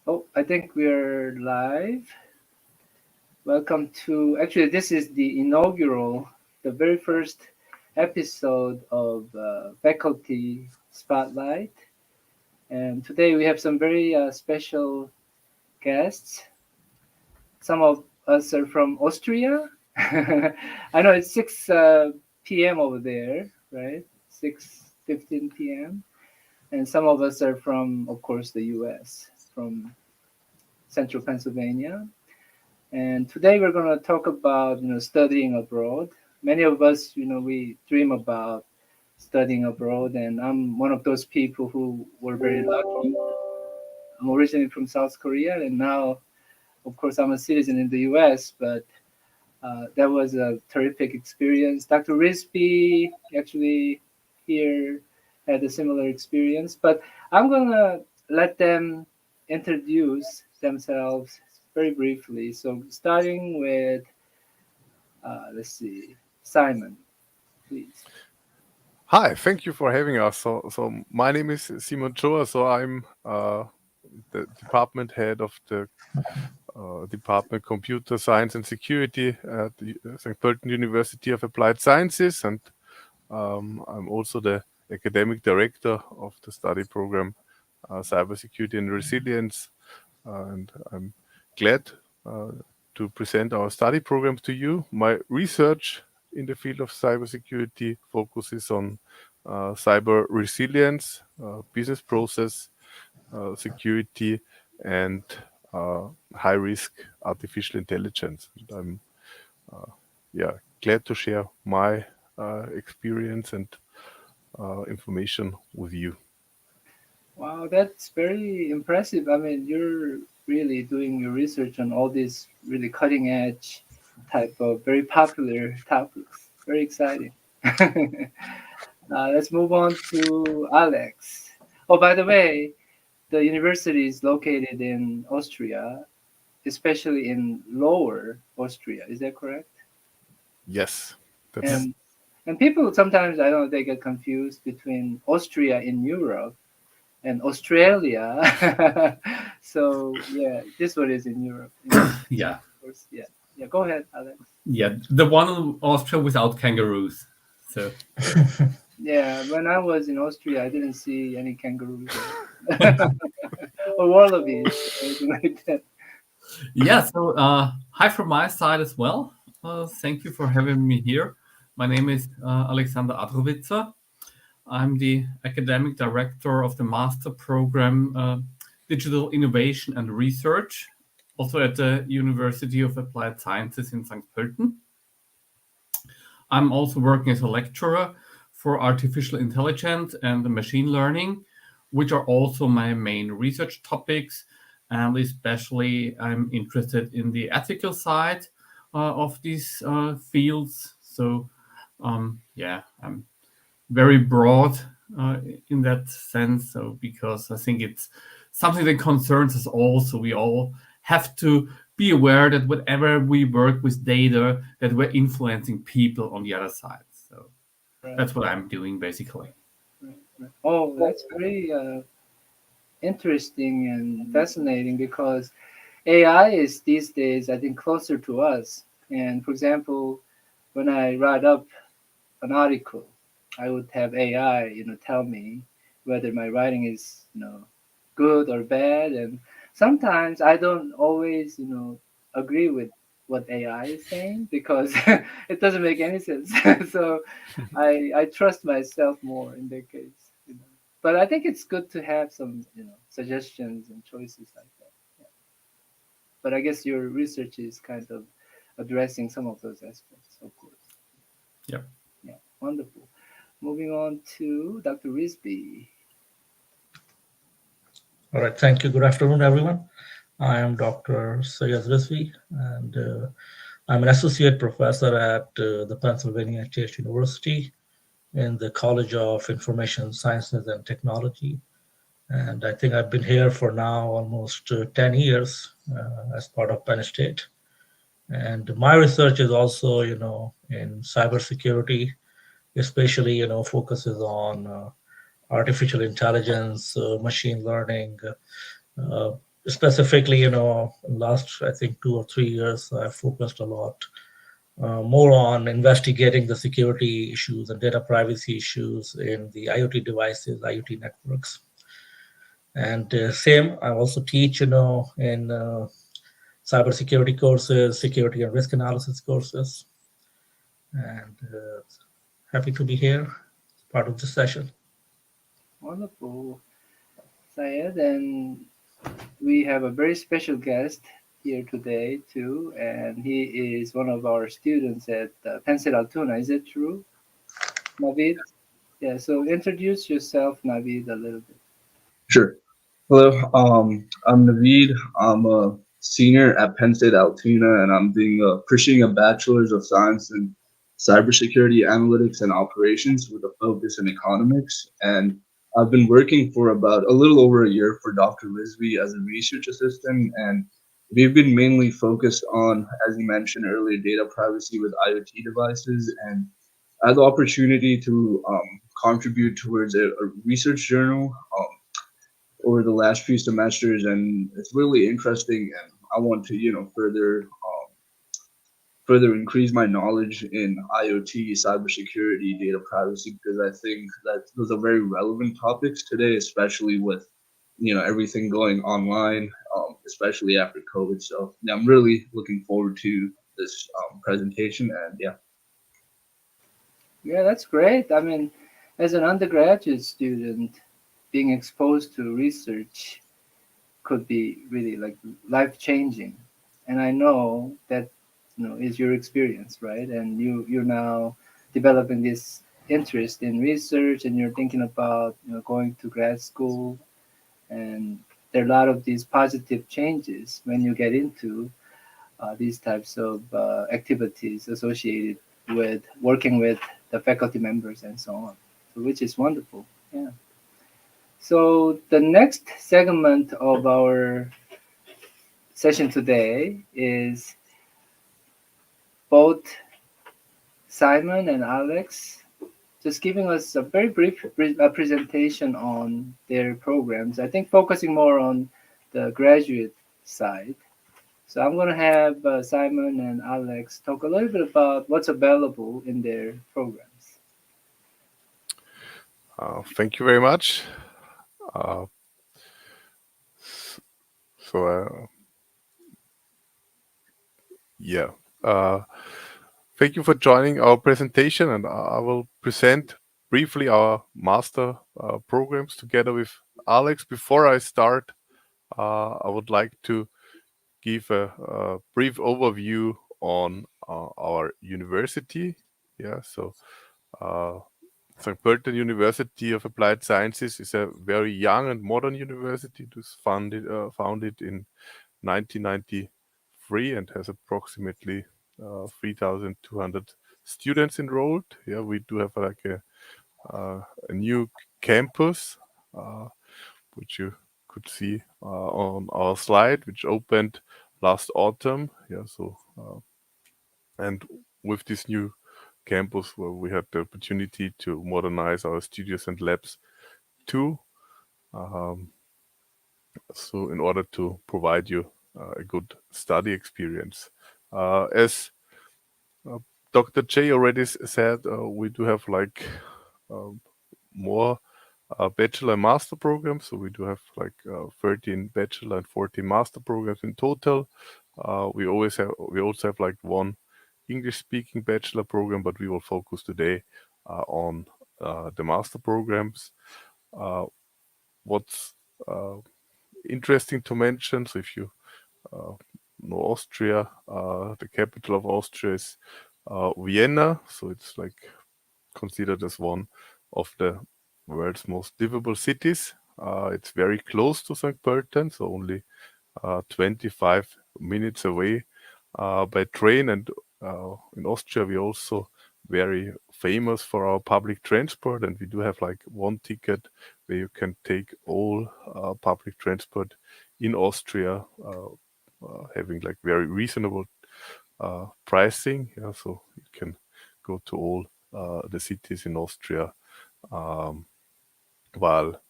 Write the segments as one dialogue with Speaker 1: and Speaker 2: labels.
Speaker 1: Oh, I think we're live. Welcome to, actually, this is the inaugural, the very first episode of Faculty Spotlight. And today we have some very special guests. Some of us are from Austria. I know it's 6 p.m. over there, right? 6:15 p.m. And some of us are from, of course, the U.S., from central Pennsylvania. And today we're going to talk about, studying abroad. Many of us, we dream about studying abroad, and I'm one of those people who were very lucky. I'm originally from South Korea, and now, of course, I'm a citizen in the U.S., but that was a terrific experience. Dr. Rizvi actually here had a similar experience, but I'm going to let them introduce themselves very briefly. So starting with, let's see, Simon, please.
Speaker 2: Hi, thank you for having us. So my name is Simon Choa. So I'm the department head of the Department Computer Science and Security at the St. Pölten University of Applied Sciences, and I'm also the academic director of the study program Cybersecurity and Resilience. And I'm glad to present our study program to you. My research in the field of cybersecurity focuses on cyber resilience, business process security, and high-risk artificial intelligence. And I'm glad to share my experience and information with you.
Speaker 1: Wow, that's very impressive. I mean, you're really doing your research on all these really cutting edge type of very popular topics. Very exciting. Let's move on to Alex. Oh, by the way, the university is located in Austria, especially in Lower Austria. Is that correct?
Speaker 2: Yes, that's
Speaker 1: And and people sometimes I don't know they get confused between Austria in Europe and Australia. So yeah, this one is in Europe.
Speaker 3: Yeah,
Speaker 1: Of course. Yeah. Yeah. Go ahead, Alex.
Speaker 3: yeah, the one in Austria without kangaroos. So
Speaker 1: Yeah. When I was in Austria, I didn't see any kangaroos or wallabies or anything like that.
Speaker 3: yeah, so hi from my side as well. Thank you for having me here. My name is Alexander Adrovica. I'm the academic director of the master program Digital Innovation and Research, also at the University of Applied Sciences in St. Pölten. I'm also working as a lecturer for artificial intelligence and machine learning, which are also my main research topics. And especially, I'm interested in the ethical side of these fields. So, I'm very broad in that sense. So, because I think it's something that concerns us all. So, we all have to be aware that whenever we work with data, that we're influencing people on the other side. So
Speaker 1: Right.
Speaker 3: that's what I'm doing basically.
Speaker 1: Right. Right. Oh, that's very interesting and fascinating because AI is these days, I think, closer to us. And for example, when I write up an article, I would have AI, tell me whether my writing is, good or bad. And sometimes I don't always, agree with what AI is saying because it doesn't make any sense. So I trust myself more in that case. But I think it's good to have some, suggestions and choices like that. Yeah. But I guess your research is kind of addressing some of those aspects, of course.
Speaker 3: Yeah.
Speaker 1: Yeah, wonderful. Moving on to Dr. Rizvi.
Speaker 4: All right, thank you. Good afternoon, everyone. I am Dr. Syed Rizvi, and I'm an associate professor at the Pennsylvania State University in the College of Information Sciences and Technology. And I think I've been here for now almost 10 years as part of Penn State. And my research is also, in cybersecurity, especially, focuses on artificial intelligence, machine learning, uh, specifically, last, I think, 2 or 3 years, I focused a lot more on investigating the security issues and data privacy issues in the IoT devices, IoT networks. And same, I also teach, in cybersecurity courses, security and risk analysis courses. And happy to be here, part of this session.
Speaker 1: Wonderful, Syed. And we have a very special guest here today too, and he is one of our students at Penn State Altoona. Is it true, Navid? Yeah. So introduce yourself, Navid, a little bit.
Speaker 5: Sure. Hello, I'm Naveed. I'm a senior at Penn State Altoona, and I'm pursuing a bachelor's of science in cybersecurity, analytics, and operations with a focus in economics. And I've been working for about a little over a year for Dr. Rizvi as a research assistant, and we've been mainly focused on, as you mentioned earlier, data privacy with IoT devices. And I had the opportunity to contribute towards a research journal. Over the last few semesters, and it's really interesting. And I want to, further increase my knowledge in IoT, cybersecurity, data privacy, because I think that those are very relevant topics today, especially with everything going online, especially after COVID. So yeah, I'm really looking forward to this presentation, and yeah.
Speaker 1: Yeah, that's great. I mean, as an undergraduate student, being exposed to research could be really like life changing, and I know that is your experience, right? And you're now developing this interest in research, and you're thinking about going to grad school, and there are a lot of these positive changes when you get into these types of activities associated with working with the faculty members and so on, so, which is wonderful. Yeah. So the next segment of our session today is both Simon and Alex just giving us a very brief presentation on their programs. I think focusing more on the graduate side. So I'm going to have Simon and Alex talk a little bit about what's available in their programs.
Speaker 2: Thank you very much. Uh, so, yeah. Uh, Thank you for joining our presentation, and I will present briefly our master programs together with Alex. Before I start, I would like to give a brief overview on our university. Yeah, so St. Pölten University of Applied Sciences is a very young and modern university. It was founded in 1993 and has approximately 3,200 students enrolled. Yeah, we do have like a new campus, which you could see on our slide, which opened last autumn. Yeah, so and with this new campus, where we had the opportunity to modernize our studios and labs too. So in order to provide you a good study experience. As Dr. J already said, we do have like more bachelor and master programs. So we do have like 13 bachelor and 14 master programs in total. We also have like one English speaking bachelor program, but we will focus today on the master programs. What's interesting to mention, so if you know Austria, the capital of Austria is Vienna, so it's like considered as one of the world's most livable cities. It's very close to St. Pölten, so only 25 minutes away by train. And in Austria, we also very famous for our public transport, and we do have like one ticket where you can take all public transport in Austria, having like very reasonable pricing. Yeah, so you can go to all the cities in Austria while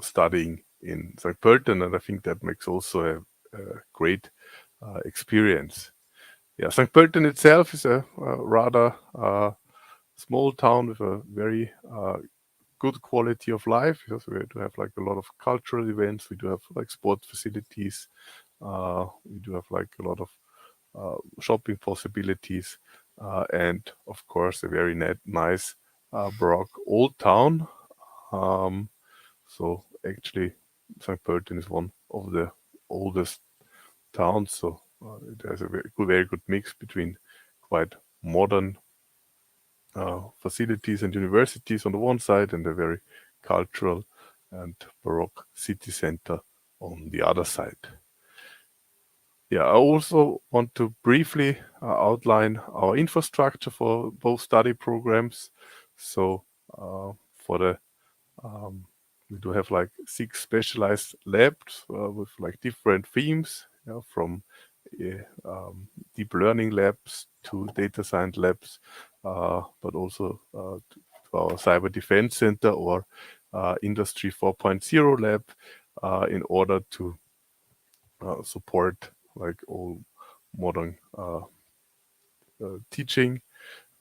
Speaker 2: studying in St. Pölten, and I think that makes also a great experience. Yeah, St. Pölten itself is a rather small town with a very good quality of life, because we do have like a lot of cultural events. We do have like sport facilities. We do have like a lot of shopping possibilities, and of course a very nice Baroque old town. So actually, St. Pölten is one of the oldest towns. So it has a very good mix between quite modern facilities and universities on the one side, and a very cultural and Baroque city center on the other side. Yeah, I also want to briefly outline our infrastructure for both study programs. So for the we do have like 6 specialized labs with like different themes, from deep learning labs to data science labs, but also to our cyber defense center or industry 4.0 lab, in order to support like all modern teaching.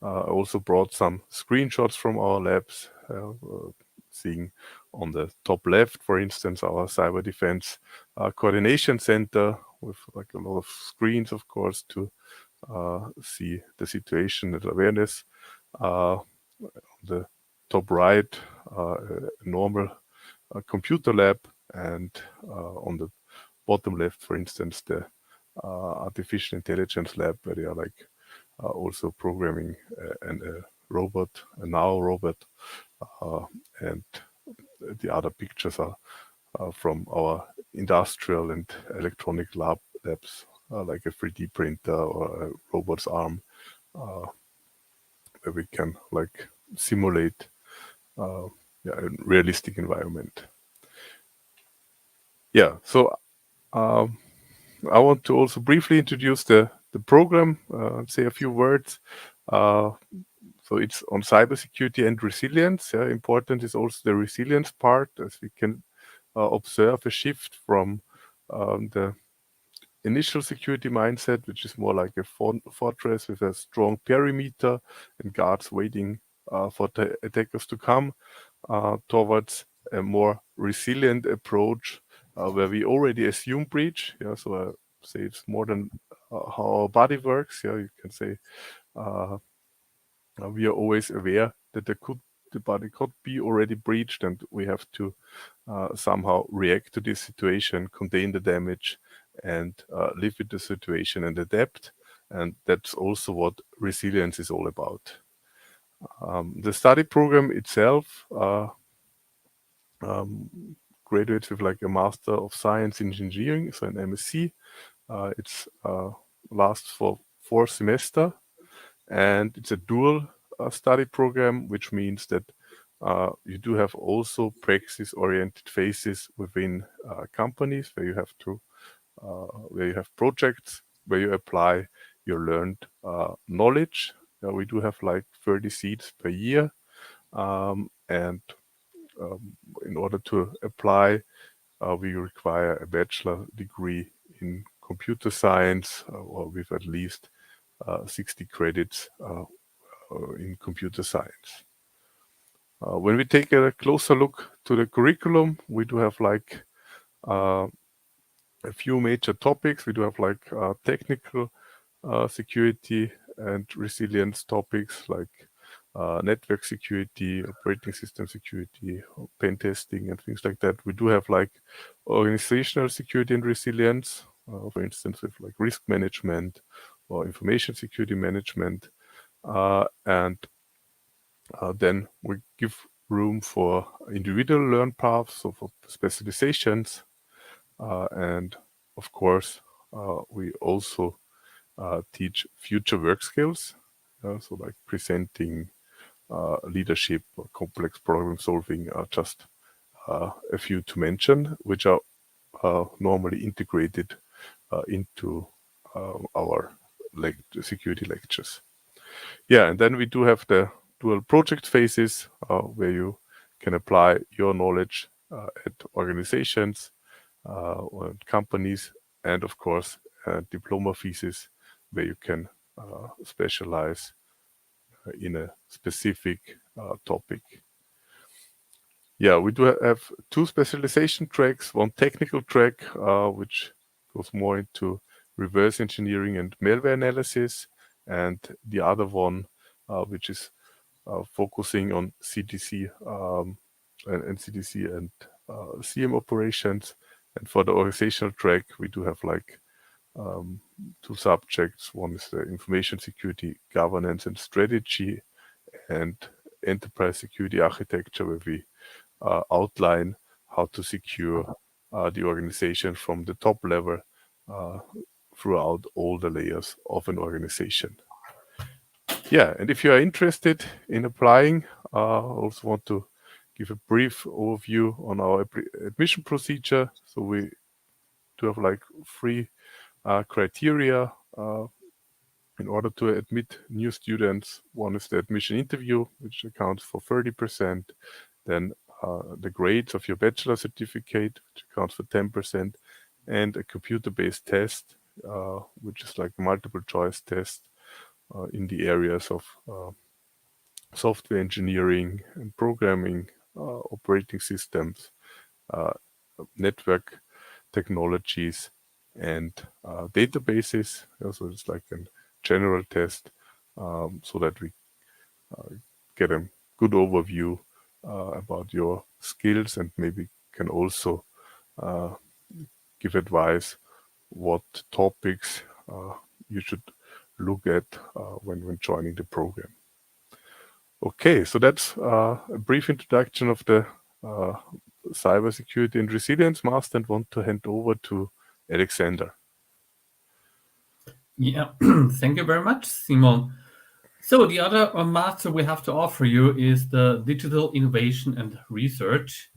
Speaker 2: I also brought some screenshots from our labs, seeing on the top left, for instance, our cyber defense coordination center with like a lot of screens, of course, to see the situation and awareness. On the top right, a normal computer lab, and on the bottom left, for instance, the artificial intelligence lab, where they are like also programming a robot, a now robot, and the other pictures are from our industrial and electronic labs, like a 3D printer or a robot's arm, where we can like simulate a realistic environment. Yeah, so I want to also briefly introduce the program, say a few words. So it's on cybersecurity and resilience. Yeah, important is also the resilience part, as we can observe a shift from the initial security mindset, which is more like a fortress with a strong perimeter and guards waiting for the attackers to come, towards a more resilient approach, where we already assume breach. Yeah, so I say it's more than how our body works. Yeah, you can say we are always aware that the body could be already breached, and we have to somehow react to this situation, contain the damage, and live with the situation and adapt. And that's also what resilience is all about. The study program itself graduates with like a Master of Science in Engineering, so an MSc. It's lasts for 4 semesters, and it's a dual study program, which means that you do have also praxis-oriented phases within companies where you have to where you have projects where you apply your learned knowledge. We do have like 30 seats per year, and in order to apply, we require a bachelor degree in computer science, or with at least 60 credits in computer science. When we take a closer look to the curriculum, we do have like a few major topics. We do have like technical security and resilience topics, like network security, operating system security, pen testing, and things like that. We do have like organizational security and resilience, for instance, with like risk management or information security management. And then we give room for individual learn paths, so for specializations. And of course, we also teach future work skills, so like presenting, leadership, or complex problem solving are just a few to mention, which are normally integrated into our security lectures. Yeah, and then we do have the dual project phases, where you can apply your knowledge at organizations or companies, and of course diploma thesis where you can specialize in a specific topic. Yeah, we do have two specialization tracks, one technical track which goes more into reverse engineering and malware analysis, and the other one which is focusing on CDC and CDC and CM operations. And for the organizational track, we do have like two subjects. One is the information security governance and strategy, and enterprise security architecture, where we outline how to secure the organization from the top level throughout all the layers of an organization. Yeah, and if you are interested in applying, I also want to give a brief overview on our admission procedure. So we do have like three criteria in order to admit new students. One is the admission interview, which accounts for 30%. Then the grades of your bachelor certificate, which accounts for 10%, and a computer-based test, which is like a multiple choice test in the areas of software engineering and programming, operating systems, network technologies, and databases. So it's like a general test so that we get a good overview about your skills, and maybe can also give advice what topics you should look at when joining the program. Okay, so that's a brief introduction of the Cybersecurity and Resilience Master, and want to hand over to Alexander.
Speaker 3: Yeah, thank you very much, Simon. So the other master we have to offer you is the Digital Innovation and Research.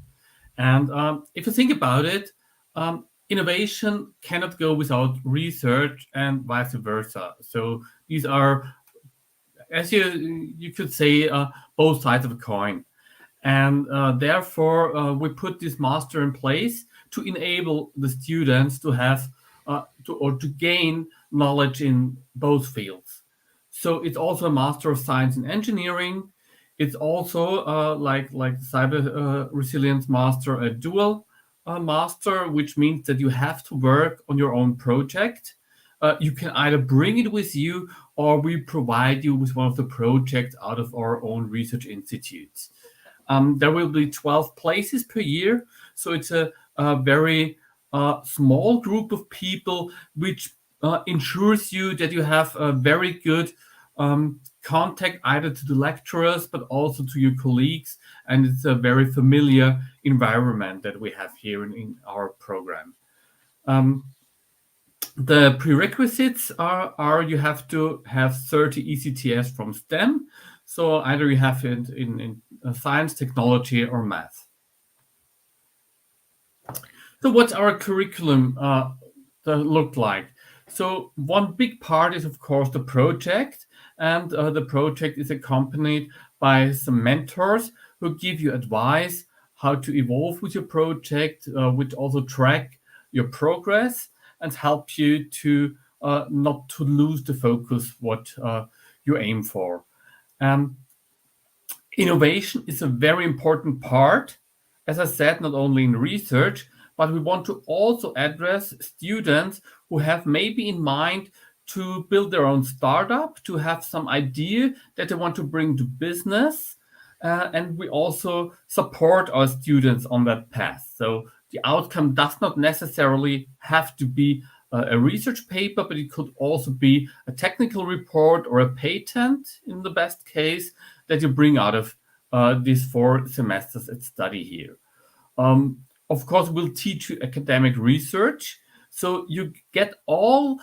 Speaker 3: And if you think about it, innovation cannot go without research, and vice versa. So these are, as you could say, both sides of a coin. And therefore, we put this master in place to enable the students to have to gain knowledge in both fields. So it's also a Master of Science in Engineering. It's also like Cyber Resilience Master, a dual master, which means that you have to work on your own project. You can either bring it with you, or we provide you with one of the projects out of our own research institutes. There will be 12 places per year, so it's a very small group of people, which ensures you that you have a very good contact either to the lecturers but also to your colleagues, and it's a very familiar environment that we have here in our program. The prerequisites are you have to have 30 ECTS from STEM, so either you have it in science, technology, or math. So what's our curriculum look like? So one big part is, of course, the project, and the project is accompanied by some mentors who give you advice how to evolve with your project, which also track your progress and help you to not to lose the focus what you aim for. Innovation is a very important part, as I said, not only in research, but we want to also address students who have maybe in mind to build their own startup, to have some idea that they want to bring to business. And we also support our students on that path. So the outcome does not necessarily have to be a research paper, but it could also be a technical report or a patent in the best case that you bring out of these 4 semesters at study here. Of course, we'll teach you academic research. So you get all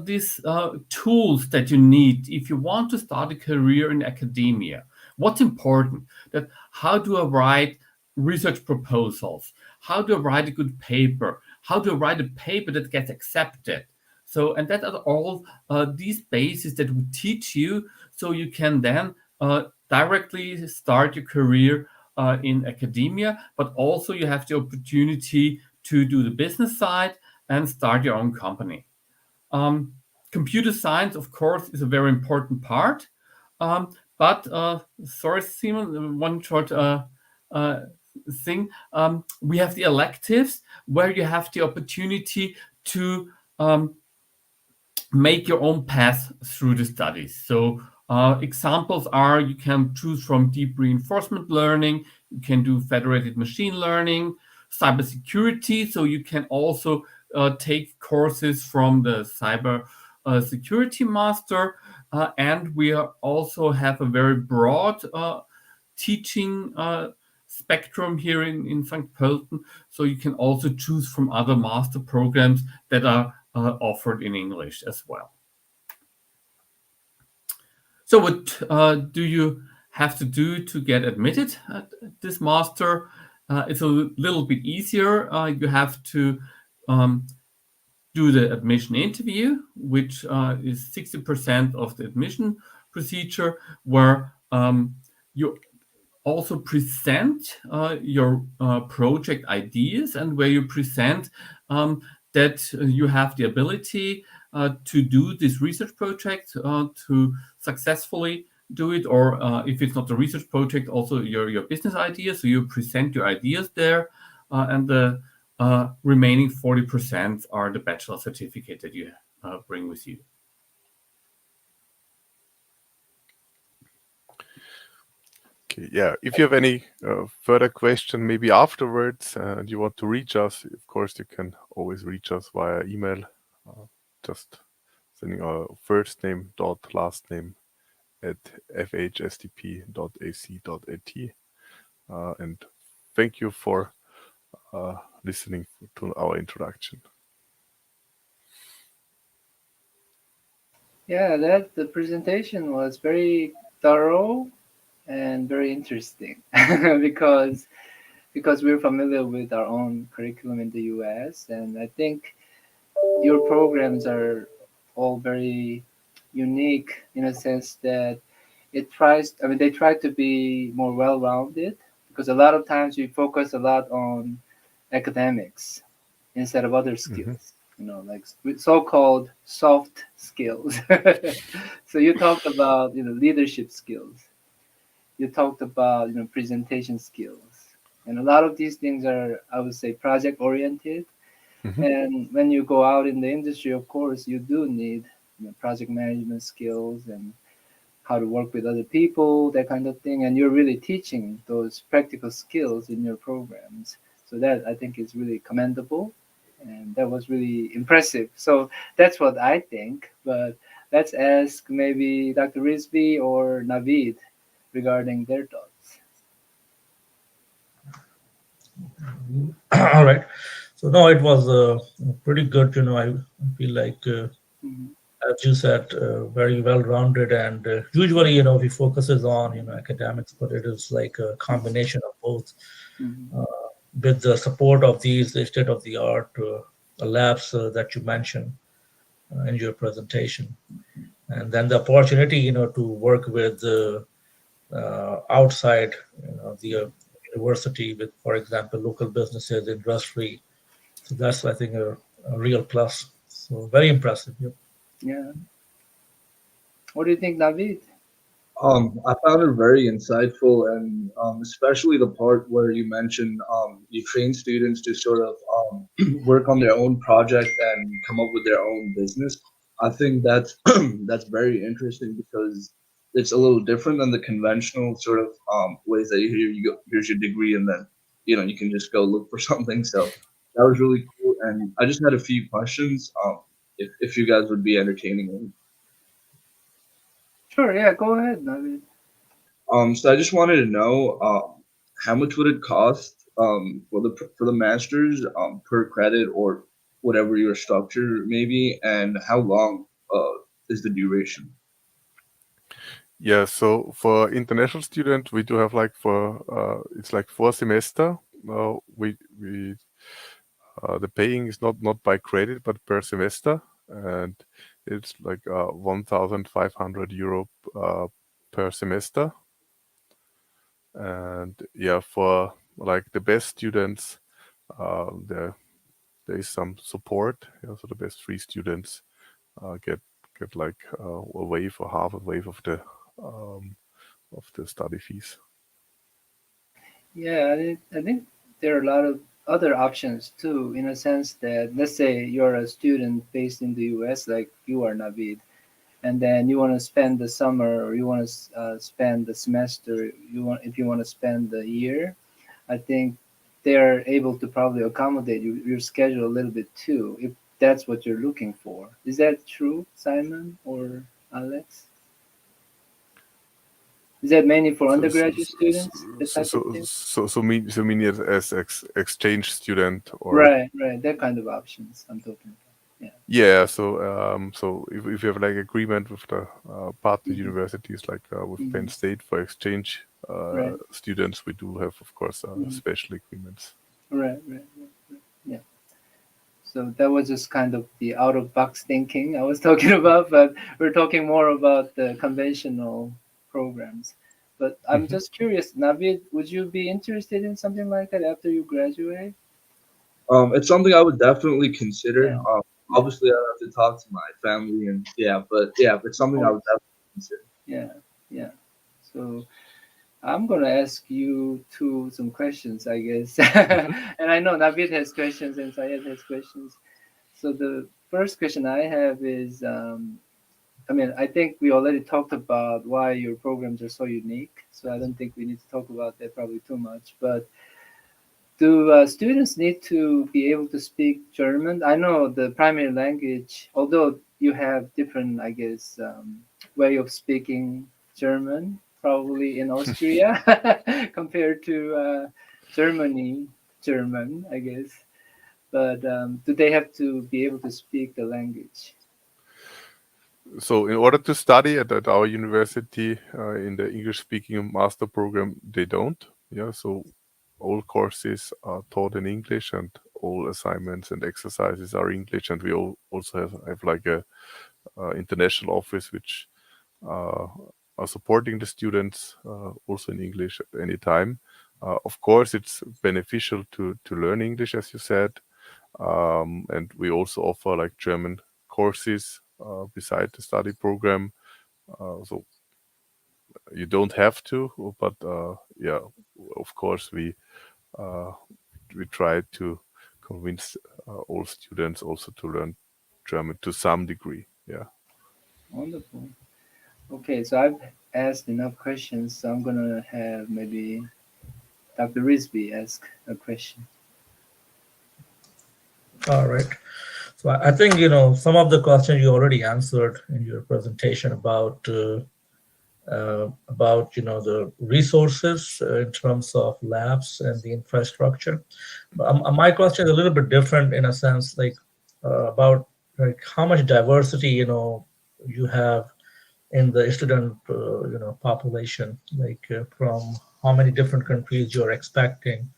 Speaker 3: these tools that you need if you want to start a career in academia. What's important? That how do I write research proposals? How do I write a good paper? How do I write a paper that gets accepted? So, and that are all these bases that we teach you, so you can then directly start your career in academia, but also you have the opportunity to do the business side and start your own company. Computer science, of course, is a very important part. But sorry, Simon, one short thing. We have the electives where you have the opportunity to make your own path through the studies. So examples are you can choose from deep reinforcement learning, you can do federated machine learning, cybersecurity. So you can also take courses from the cyber security master. And we also have a very broad teaching spectrum here in St. Pölten. So you can also choose from other master programs that are offered in English as well. So what do you have to do to get admitted at this master? It's a little bit easier. You have to do the admission interview, which is 60% of the admission procedure, where you also present your project ideas and where you present that you have the ability to do this research project, to successfully do it, or if it's not a research project, also your business ideas. So you present your ideas there, and the remaining 40% are the bachelor certificate that you bring with you.
Speaker 2: Okay, yeah. If you have any further question, maybe afterwards, and you want to reach us, of course, you can always reach us via email. Just sending our first name dot last name at fhstp.ac.at. And thank you for listening to our introduction.
Speaker 1: Yeah, the presentation was very thorough and very interesting because we're familiar with our own curriculum in the US, and I think your programs are all very unique in a sense that they try to be more well-rounded, because a lot of times we focus a lot on academics instead of other skills, like so-called soft skills. So you talked about, leadership skills. You talked about, presentation skills. And a lot of these things are, I would say, project oriented.
Speaker 2: Mm-hmm.
Speaker 1: And when you go out in the industry, of course, you do need, project management skills and how to work with other people, that kind of thing. And you're really teaching those practical skills in your programs. So that, I think, is really commendable. And that was really impressive. So that's what I think. But let's ask maybe Dr. Rizvi or Naveed regarding their thoughts.
Speaker 4: All right. So no, it was pretty good. I feel like, as you said, very well-rounded, and usually, we focuses on academics, but it is like a combination of both, with the support of these state-of-the-art labs that you mentioned in your presentation, and then the opportunity, to work with outside, the university with, for example, local businesses, industry. So that's, I think, a real plus. So very impressive. Yep.
Speaker 1: Yeah. What do you think, Naveed?
Speaker 5: I found it very insightful, and especially the part where you mentioned you train students to sort of work on their own project and come up with their own business. I think that's that's very interesting because it's a little different than the conventional sort of ways that you go, here's your degree, and then you can just go look for something. So that was really cool, and I just had a few questions. If you guys would be entertaining them.
Speaker 1: Sure, yeah, go ahead, Naveed.
Speaker 5: So I just wanted to know how much would it cost for the masters per credit or whatever your structure maybe, and how long is the duration?
Speaker 2: Yeah, so for international student, we do have it's like 4 semester. We the paying is not by credit but per semester, and it's like 1,500 euro per semester. And yeah, for like the best students, there is some support. Yeah, so the best three students get like a wave or half a wave um, of the study fees.
Speaker 1: Yeah, I think there are a lot of other options too, in a sense that let's say you're a student based in the US, like you are, Navid, and then you want to spend the summer or you want to spend the semester, if you want to spend the year. I think they're able to probably accommodate your schedule a little bit too, if that's what you're looking for. Is that true, Simon or Alex? Is that mainly for
Speaker 2: So so
Speaker 1: undergraduate students, that
Speaker 2: so
Speaker 1: type of
Speaker 2: so
Speaker 1: thing?
Speaker 2: so mean as exchange student or
Speaker 1: Right, right. That kind of options I'm talking about. Yeah.
Speaker 2: yeah. So if you have like agreement with the partner
Speaker 1: Hmm.
Speaker 2: universities like with Penn
Speaker 1: Hmm.
Speaker 2: State for exchange
Speaker 1: Right.
Speaker 2: students, we do have of course
Speaker 1: Hmm.
Speaker 2: special agreements.
Speaker 1: Right, right, right, right. Yeah. So that was just kind of the out of box thinking I was talking about, but we're talking more about the conventional programs. But I'm
Speaker 2: Mhm.
Speaker 1: just curious, Navid, would you be interested in something like that after you graduate?
Speaker 5: It's something I would definitely consider.
Speaker 1: Yeah, yeah,
Speaker 5: Obviously, I have to talk to my family, and yeah, but it's
Speaker 1: of
Speaker 5: something I would
Speaker 1: course.
Speaker 5: definitely consider.
Speaker 1: Yeah, yeah. So I'm gonna ask you two some questions, I guess.
Speaker 2: Mhm.
Speaker 1: And I know Navid has questions and Syed has questions. So the first question I have is, I mean, I think we already talked about why your programs are so unique. So I don't think we need to talk about that probably too much. But do students need to be able to speak German? I know the primary language, although you have different, I guess, way of speaking German, probably in Austria compared to Germany, German, I guess. But do they have to be able to speak the language?
Speaker 2: So in order to study at our university in the English speaking master program, they don't. Yeah, so all courses are taught in English and all assignments and exercises are English, and we also have like a international office which uh, are supporting the students also in English at any time. Of course, it's beneficial to learn English, as you said, and we also offer like German courses beside the study program. So you don't have to, but yeah, of course uh, we try to convince all students also to learn German to some degree. Yeah.
Speaker 1: Wonderful. Okay, so I've asked enough questions, so I'm gonna have maybe Dr. Rizvi ask a question.
Speaker 4: All right. So I think some of the questions you already answered in your presentation about the resources in terms of labs and the infrastructure. But my question is a little bit different in a sense, like about like how much diversity you have in the student population, like from how many different countries you're expecting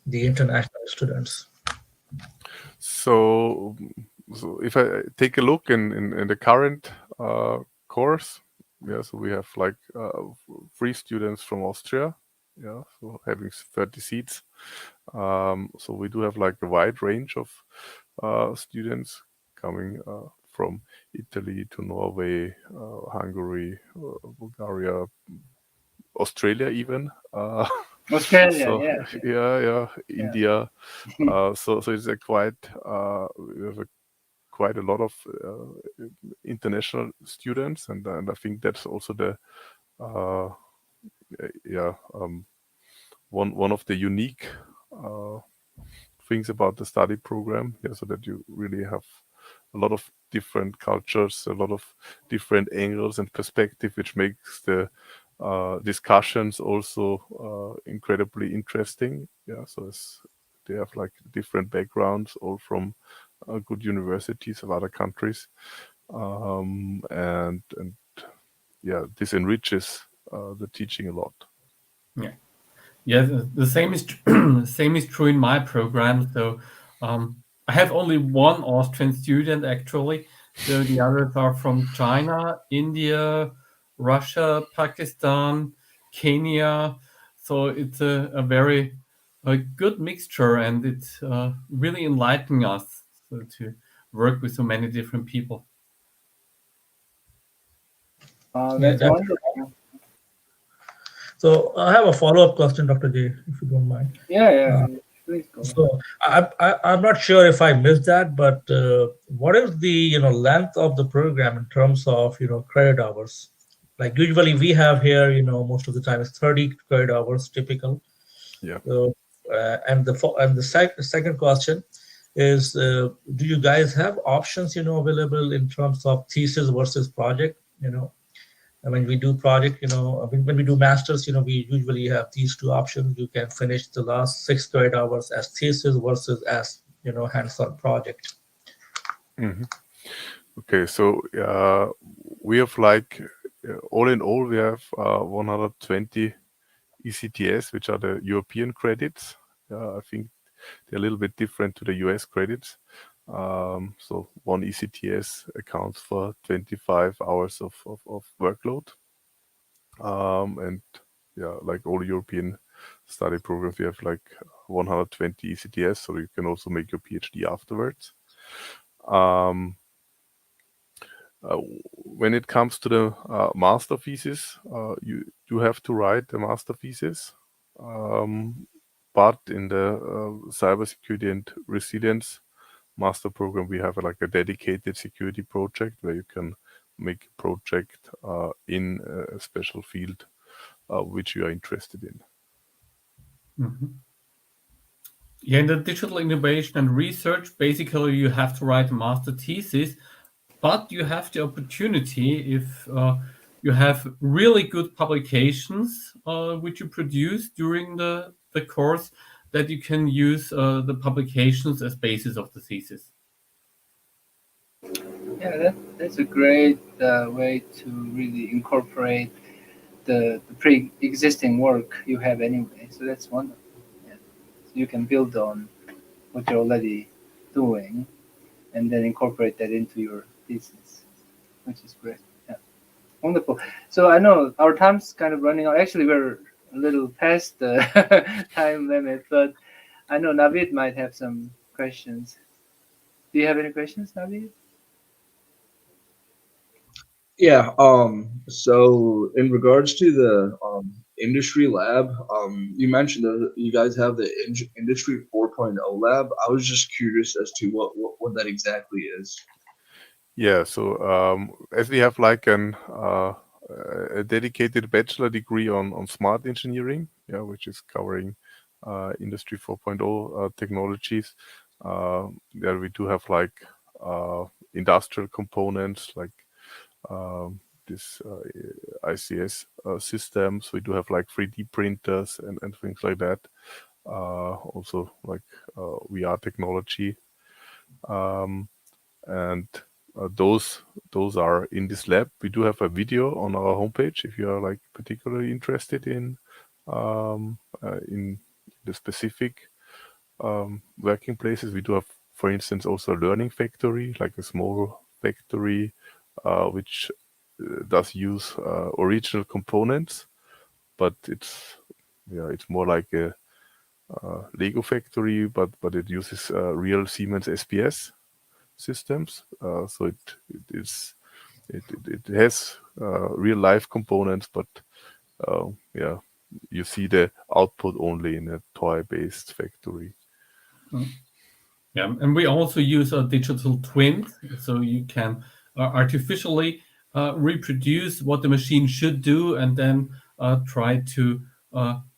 Speaker 4: the international students.
Speaker 2: So, so if I take a look in the current course, yeah, so we have like three students from Austria, yeah, so having 30 seats. So we do have like a wide range of students coming from Italy to Norway, Hungary, Bulgaria, Australia even.
Speaker 1: Australia,
Speaker 2: So
Speaker 1: yeah, yeah,
Speaker 2: yeah,
Speaker 1: yeah.
Speaker 2: India. So it's a we have quite a lot of international students, and I think that's also the uh, yeah one of the unique uh, things about the study program. Yeah, so that you really have a lot of different cultures, a lot of different angles and perspective, which makes the discussions also incredibly interesting. Yeah, so they have like different backgrounds, all from good universities of other countries, and yeah, this enriches the teaching a lot.
Speaker 3: Yeah. Yeah, the same is same is true in my program. So I have only one Austrian student actually. So the others are from China, India, Russia, Pakistan, Kenya. So it's a very good mixture, and it's really enlightening us to work with so many different people.
Speaker 4: Yeah,
Speaker 1: That's
Speaker 4: that's
Speaker 1: wonderful.
Speaker 4: so. I have a follow-up question, Dr. J, if you don't mind.
Speaker 1: Yeah,
Speaker 4: Uh,
Speaker 1: please go ahead.
Speaker 4: So I'm not sure if I missed that, but what is the length of the program in terms of credit hours? Like usually we have here, most of the time it's 30 credit hours typical.
Speaker 2: Yeah.
Speaker 4: So, and the second question is, do you guys have options available in terms of thesis versus project? And when we do project, when we do masters, we usually have these two options. You can finish the last 6 credit hours as thesis versus as hands-on project.
Speaker 2: hmm Okay, so we have like all in all we have 120 ECTS, which are the European credits. I think they're a little bit different to the US credits. So one ECTS accounts for 25 hours of workload. And yeah, like all European study programs, you have like 120 ECTS, so you can also make your PhD afterwards. Um, when it comes to the master thesis, you have to write the master thesis. But in the cybersecurity and resilience master program, we have like a dedicated security project where you can make a project in a special field which you are interested in.
Speaker 3: Mhm. Yeah, in the digital innovation and research, basically you have to write a master thesis, but you have the opportunity if you have really good publications which you produce during the course, that you can use the publications as basis of the thesis.
Speaker 1: Yeah, that's a great way to really incorporate the pre-existing work you have anyway. So that's wonderful. Yeah. So you can build on what you're already doing and then incorporate that into your thesis, which is great. Yeah, wonderful. So I know our time's kind of running out. Actually, we're a little past the time limit, but I know Navid might have some questions. Do you have any questions, Navid?
Speaker 5: Yeah. So in regards to the industry lab, you mentioned that you guys have the industry 4.0 lab. I was just curious as to what that exactly is.
Speaker 2: Yeah, so as we have like a dedicated bachelor degree on smart engineering, yeah, which is covering industry 4.0 technologies. There we do have like industrial components like this ICS systems. We do have like 3D printers and things like that. Also like VR technology. And those are in this lab. We do have a video on our homepage if you are like particularly interested in the specific working places. We do have, for instance, also a learning factory, like a small factory which does use original components, but it's more like a Lego factory, but it uses real Siemens SPS systems. So it has real life components, but yeah, you see the output only in a toy based factory.
Speaker 3: Yeah, and we also use a digital twins, so you can artificially reproduce what the machine should do, and then try to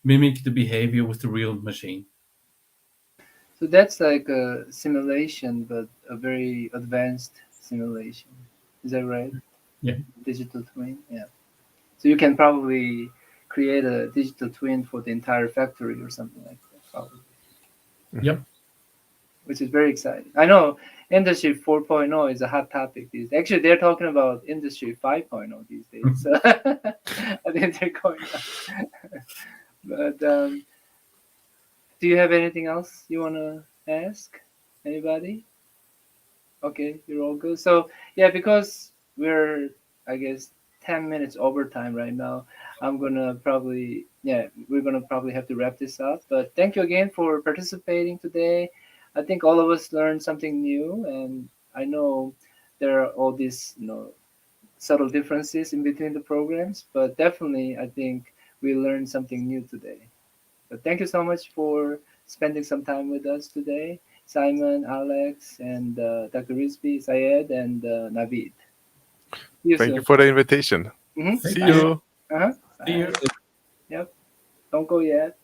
Speaker 3: mimic the behavior with the real machine.
Speaker 1: So that's like a simulation, but a very advanced simulation. Is that right?
Speaker 3: Yeah.
Speaker 1: Digital twin. Yeah. So you can probably create a digital twin for the entire factory or something like that, probably,
Speaker 3: Yep.
Speaker 1: which is very exciting. I know Industry 4.0 is a hot topic these days. Actually, they're talking about Industry 5.0 these days. So I think they're going on. But do you have anything else you want to ask? Anybody? Okay, you're all good. So yeah, because we're, I guess, 10 minutes overtime right now. I'm gonna probably, yeah, we're gonna probably have to wrap this up. But thank you again for participating today. I think all of us learned something new, and I know there are all these, subtle differences in between the programs, but definitely I think we learned something new today. But thank you so much for spending some time with us today, Simon, Alex, and Dr. Rizvi, Syed, and Navid. See you
Speaker 2: Thank you
Speaker 1: soon.
Speaker 2: for the invitation.
Speaker 1: Mm-hmm.
Speaker 2: See
Speaker 4: Thank you.
Speaker 2: you.
Speaker 1: Uh-huh.
Speaker 3: See you.
Speaker 1: Bye. Yep. Don't go yet.